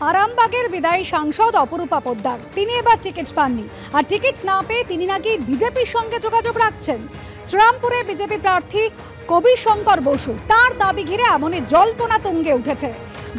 আরামবাগের বিদায়ী সাংসদ অপরূপা পোদ্দার তিনি এবার টিকিট পাননি, আর টিকিট না পেয়ে তিনি নাকি বিজেপির সঙ্গে যোগাযোগ রাখছেন। শ্রীরামপুরে বিজেপি প্রার্থী কবি শঙ্কর বসু, তার দাবি ঘিরে এমনই জল্পনা তুঙ্গে উঠেছে।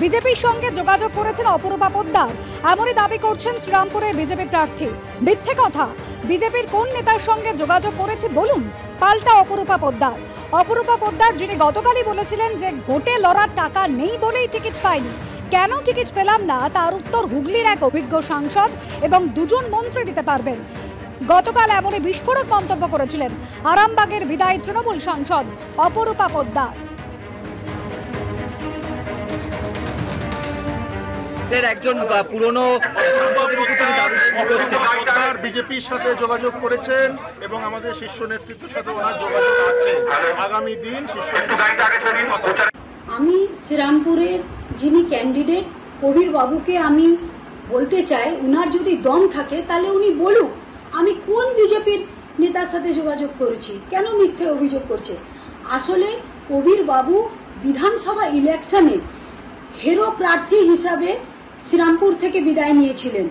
বিজেপির সঙ্গে যোগাযোগ করেছেন অপরূপা পোদ্দার, এমনই দাবি করছেন শ্রীরামপুরে বিজেপি প্রার্থী। মিথ্যে কথা, বিজেপির কোন নেতার সঙ্গে যোগাযোগ করেছে বলুন, পাল্টা অপরূপা পোদ্দার। অপরূপা পোদ্দার যিনি গতকালই বলেছিলেন যে ভোটে লড়ার টাকা নেই বলেই টিকিট পাইনি, কেন টিকিট পেলাম না তার উত্তর হুগলির এক অভিজ্ঞ সাংসদ এবং দুজন মন্ত্রী দিতে পারবেন। গতকাল এমনই বিস্ফোরক মন্তব্য করেছিলেন আরামবাগের বিদায়ী তৃণমূল সাংসদ অপরূপা পোদ্দার। একজন পুরনো বিজেপির সাথে যোগাযোগ করেছেন এবং আমাদের শীর্ষ নেতৃত্বের সাথে ওনার যোগাযোগ আছে। আগামী দিন শীর্ষ আমি শ্রীরামপুরের যিনি ক্যান্ডিডেট কবির বাবুকে আমি বলতে চাই, উনার যদি দম থাকে তাহলে উনি বলুক আমি কোন বিজেপির নেতার সাথে যোগাযোগ করেছি, কেন মিথ্যে অভিযোগ করছে। আসলে কবির বাবু বিধানসভা ইলেকশনে হিরো প্রার্থী হিসাবে শ্রীরামপুর থেকে বিদায় নিয়েছিলেন।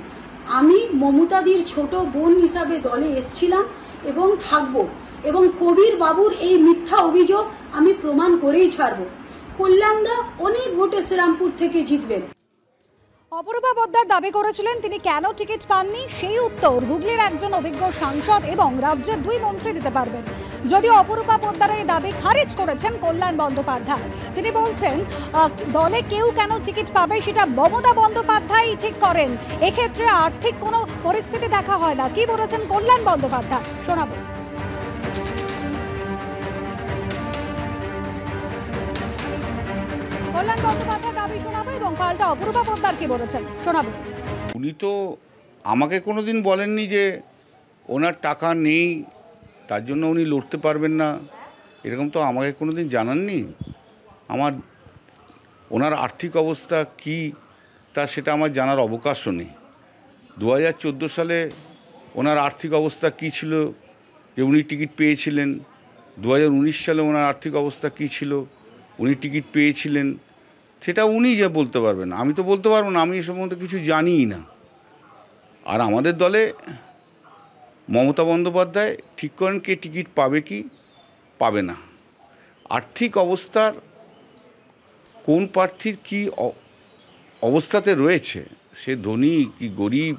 আমি মমতাদির ছোট বোন হিসাবে দলে এসেছিলাম এবং থাকব, এবং কবির বাবুর এই মিথ্যা অভিযোগ আমি প্রমাণ করেই ছাড়ব। কল্যাণদা অনেক ভোটে শ্রীরামপুর থেকে জিতবেন। অপরূপা পোদ্দার দাবি করেছিলেন তিনি কেন টিকিট পাননি, সেই উত্তর হুগলির একজন অভিজ্ঞ সাংসদ এবং রাজ্যের দুই মন্ত্রী দিতে পারবেন। যদিও অপরূপা পোদ্দারের এই দাবি খারিজ করেছেন কল্যাণ বন্দ্যোপাধ্যায়। তিনি বলছেন দলে কেউ কেন টিকিট পাবে সেটা মমতা বন্দ্যোপাধ্যায় ঠিক করেন, এক্ষেত্রে আর্থিক কোনো পরিস্থিতি দেখা হয় না। কি বলেছেন কল্যাণ বন্দ্যোপাধ্যায় শোনাবো। কল্যাণ বন্দ্যোপাধ্যায় দাবি শোনাবো এবং পাল্টা অপরূপা পোদ্দার কি বলেছেন শোনাবো। উনি তো আমাকে কোনোদিন বলেননি যে ওনার টাকা নেই তার জন্য উনি লড়তে পারবেন না, এরকম তো আমাকে কোনোদিন জানাননি। আমার ওনার আর্থিক অবস্থা কি তা সেটা আমার জানার অবকাশও নেই। 2014 সালে ওনার আর্থিক অবস্থা কি ছিল যে উনি টিকিট পেয়েছিলেন, 2019 সালে ওনার আর্থিক অবস্থা কি ছিল উনি টিকিট পেয়েছিলেন, সেটা উনি যা বলতে পারবেন, আমি তো বলতে পারবো না, আমি এ সম্বন্ধে কিছু জানিই না। আর আমাদের দলে মমতা বন্দ্যোপাধ্যায় ঠিক করেন কে টিকিট পাবে কি পাবে না। আর্থিক অবস্থার কোন প্রার্থীর কি অবস্থাতে রয়েছে, সে ধনী কি গরিব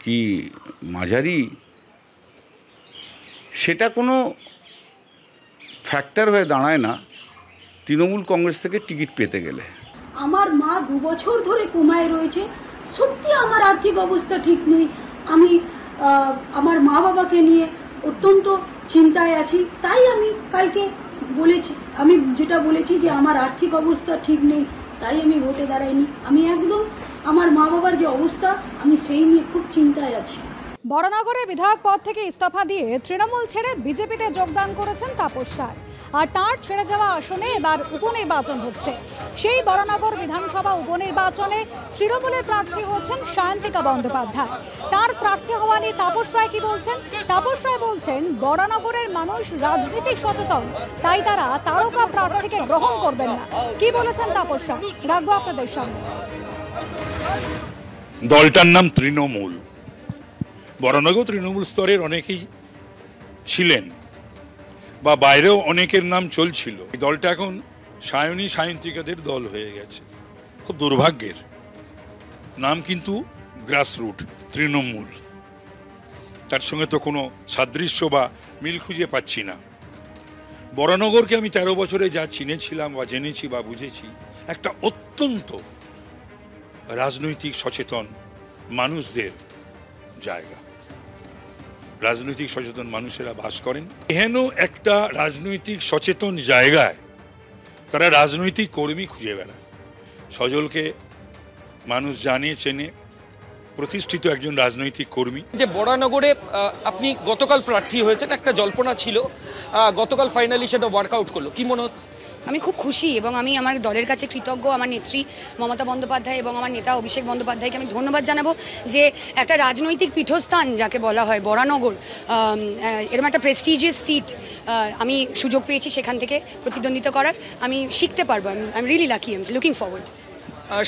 কি মাঝারি, সেটা কোনো ফ্যাক্টর হয়ে দাঁড়ায় না তৃণমূল কংগ্রেস থেকে টিকিট পেতে গেলে। আমার মা 2 বছর ধরে কোমায় রয়েছে, সত্যি আমার আর্থিক অবস্থা ঠিক নেই। আমি আমার মা বাবাকে নিয়ে অত্যন্ত চিন্তায় আছি, তাই আমি কালকে বলেছি, আমি যেটা বলেছি যে আমার আর্থিক অবস্থা ঠিক নেই, তাই আমি ভোটে দাঁড়াইনি। আমি একদম আমার মা বাবার যে অবস্থা আমি সেই নিয়ে খুব চিন্তায় আছি। বরানগরে বিধায়ক পদ থেকে ইস্তফা দিয়ে তৃণমূল ছেড়ে বিজেপিতে যোগদান করেছেন তাপস রায়, আর তার ছেড়ে যাওয়া আসনে এবার উপনির্বাচন হচ্ছে। সেই বরানগর বিধানসভা উপনির্বাচনে তৃণমূলের প্রার্থী হচ্ছেন সায়ন্তিকা বন্দ্যোপাধ্যায়। তার প্রার্থী হওয়া নিয়ে তাপস রায় কি বলছেন? তাপস রায় বলছেন বরানগরের মানুষ রাজনীতিক সচেতন, তাই তারা তারকা প্রার্থীকে গ্রহণ করবেন না। কি বলেছেন তাপস রায় রাখবো আপনাদের সামনে। দলটার নাম তৃণমূল। বরানগর তৃণমূল স্তরের অনেকেই ছিলেন বা বাইরেও অনেকের নাম চলছিল। এই দলটা এখন সায়ন্তিকাদের দল হয়ে গেছে, খুব দুর্ভাগ্যের। নাম কিন্তু গ্রাসরুট তৃণমূল, তার সঙ্গে তো কোনো সাদৃশ্য বা মিল খুঁজে পাচ্ছি না। বরানগরকে আমি 13 বছরে যা চিনেছিলাম বা জেনেছি বা বুঝেছি, একটা অত্যন্ত রাজনৈতিক সচেতন মানুষদের জায়গা। রাজনৈতিক সচেতন মানুষেরা বাস করেন। এহেন একটা রাজনৈতিক সচেতন জায়গায় তারা রাজনৈতিক কর্মী খুঁজে বেড়ায়। সজলকে মানুষ জানে চেনে, প্রতিষ্ঠিত একজন রাজনৈতিক কর্মী। যে বরানগরে আপনি গতকাল প্রার্থী হয়েছেন, একটা জল্পনা ছিল, গতকাল ফাইনালি সেটা ওয়ার্কআউট করলো, কি মনে হচ্ছে? আমি খুব খুশি এবং আমি আমার দলের কাছে কৃতজ্ঞ। আমার নেত্রী মমতা বন্দ্যোপাধ্যায় এবং আমার নেতা অভিষেক বন্দ্যোপাধ্যায়কে আমি ধন্যবাদ জানাবো যে একটা রাজনৈতিক পীঠস্থান যাকে বলা হয় বরানগর, এরকম একটা প্রেস্টিজিয়াস সিট আমি সুযোগ পেয়েছি সেখান থেকে প্রতিদ্বন্দ্বিতা করার। আমি শিখতে পারবো। I am really lucky, I am looking forward.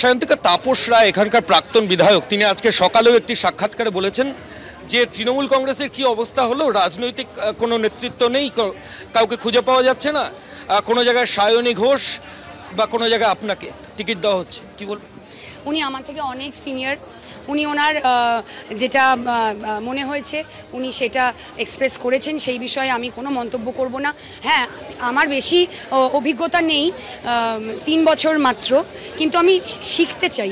Sayantika, Tapas Roy এখানকার প্রাক্তন বিধায়ক, তিনি আজকে সকালেও একটি সাক্ষাৎকারে বলেছেন যে তৃণমূল কংগ্রেসের কি অবস্থা হলো, রাজনৈতিক কোনো নেতৃত্ব নেই, কাউকে খুঁজে পাওয়া যাচ্ছে না, কোনো জায়গায় সায়নী ঘোষ বা কোনো জায়গায় আপনাকে টিকিট দেওয়া হচ্ছে, কি বলবেন? উনি আমার থেকে অনেক সিনিয়র, উনি ওনার যেটা মনে হয়েছে উনি সেটা এক্সপ্রেস করেছেন, সেই বিষয়ে আমি কোনো মন্তব্য করব না। হ্যাঁ, আমার বেশি অভিজ্ঞতা নেই, 3 বছর মাত্র, কিন্তু আমি শিখতে চাই।